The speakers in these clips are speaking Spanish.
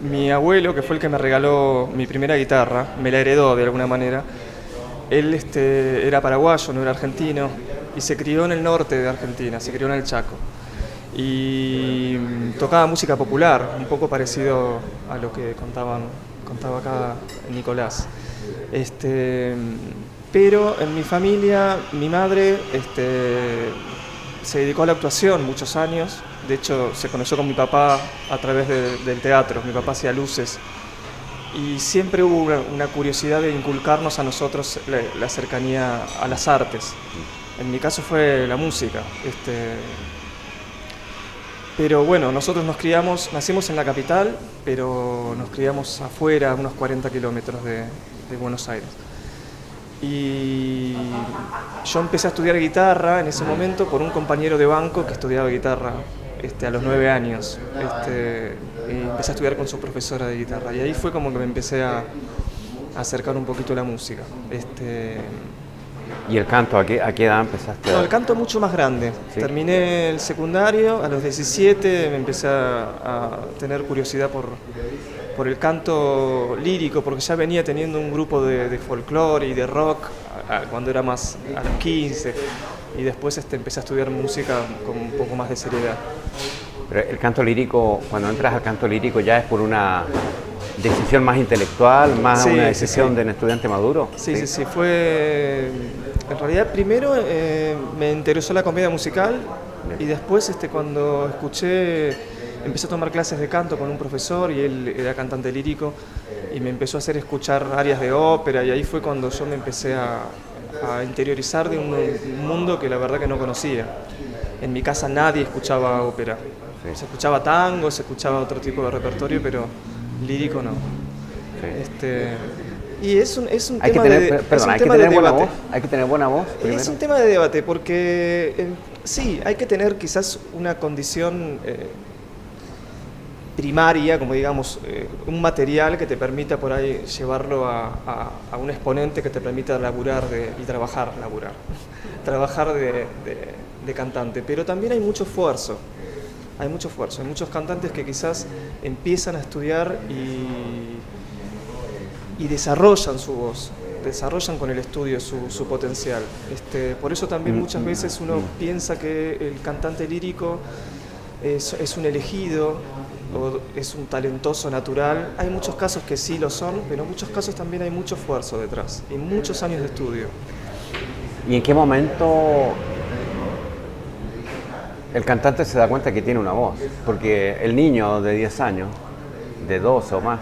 mi abuelo, que fue el que me regaló mi primera guitarra, me la heredó de alguna manera. Él era paraguayo, no era argentino, y se crió en el norte de Argentina, se crió en el Chaco. Y tocaba música popular, un poco parecido a lo que contaba acá Nicolás. Pero en mi familia, mi madre se dedicó a la actuación muchos años. De hecho, se conoció con mi papá a través del teatro. Mi papá hacía luces. Y siempre hubo una curiosidad de inculcarnos a nosotros la cercanía a las artes. En mi caso fue la música. Pero bueno, nosotros nacimos en la capital, pero nos criamos afuera, a unos 40 kilómetros de Buenos Aires. Y yo empecé a estudiar guitarra en ese momento por un compañero de banco que estudiaba guitarra a los 9 años. Y empecé a estudiar con su profesora de guitarra. Y ahí fue como que me empecé a acercar un poquito a la música. ¿Y el canto, a qué edad empezaste? No, el canto mucho más grande. ¿Sí? Terminé el secundario, a los 17 me empecé a tener curiosidad por el canto lírico, porque ya venía teniendo un grupo de folclore y de rock cuando era más a los 15, y después empecé a estudiar música con un poco más de seriedad. Pero el canto lírico, cuando entras al canto lírico, ¿ya es por una decisión más intelectual, más una decisión de un estudiante maduro? Sí. Fue... En realidad, primero me interesó la comedia musical. Bien. Y después, cuando empecé a tomar clases de canto con un profesor y él era cantante lírico y me empezó a hacer escuchar arias de ópera, y ahí fue cuando yo me empecé a interiorizar de un mundo que la verdad que no conocía. En mi casa nadie escuchaba ópera. Sí. Se escuchaba tango, se escuchaba otro tipo de repertorio, pero lírico no. Sí. Y es un tema de debate. Hay que tener buena voz. Primero. Es un tema de debate porque sí, hay que tener quizás una condición primaria, como digamos, un material que te permita por ahí llevarlo a un exponente que te permita laburar trabajar de cantante. Pero también hay mucho esfuerzo. Hay muchos cantantes que quizás empiezan a estudiar y desarrollan su voz, desarrollan con el estudio su potencial. Por eso también muchas veces uno piensa que el cantante lírico es un elegido o es un talentoso natural. Hay muchos casos que sí lo son, pero en muchos casos también hay mucho esfuerzo detrás y muchos años de estudio. ¿Y en qué momento el cantante se da cuenta que tiene una voz? Porque el niño de 10 años, de 12 o más,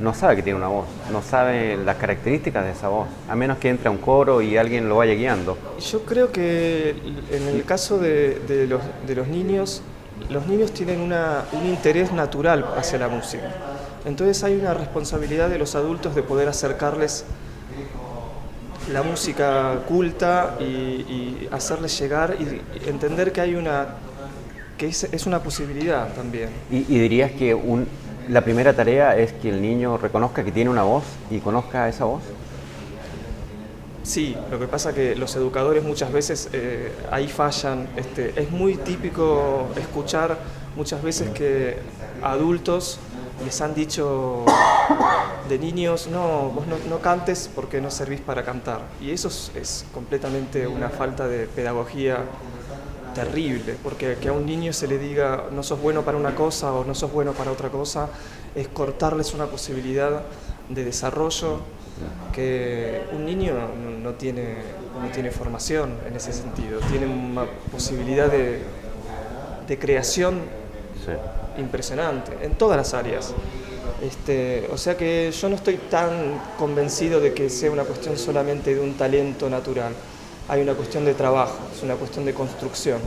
no sabe que tiene una voz, no sabe las características de esa voz, a menos que entre a un coro y alguien lo vaya guiando. Yo creo que en el caso de los niños tienen un interés natural hacia la música. Entonces hay una responsabilidad de los adultos de poder acercarles la música culta y hacerles llegar y entender que es una posibilidad también. ¿Y dirías que la primera tarea es que el niño reconozca que tiene una voz y conozca esa voz? Sí, lo que pasa es que los educadores muchas veces ahí fallan. Es muy típico escuchar muchas veces que adultos les han dicho de niños, no, vos no cantes porque no servís para cantar. Y eso es completamente una falta de pedagogía terrible, porque que a un niño se le diga no sos bueno para una cosa o no sos bueno para otra cosa, es cortarles una posibilidad de desarrollo que un niño no tiene formación en ese sentido, tiene una posibilidad de creación impresionante en todas las áreas. O sea que yo no estoy tan convencido de que sea una cuestión solamente de un talento natural. Hay una cuestión de trabajo, es una cuestión de construcción.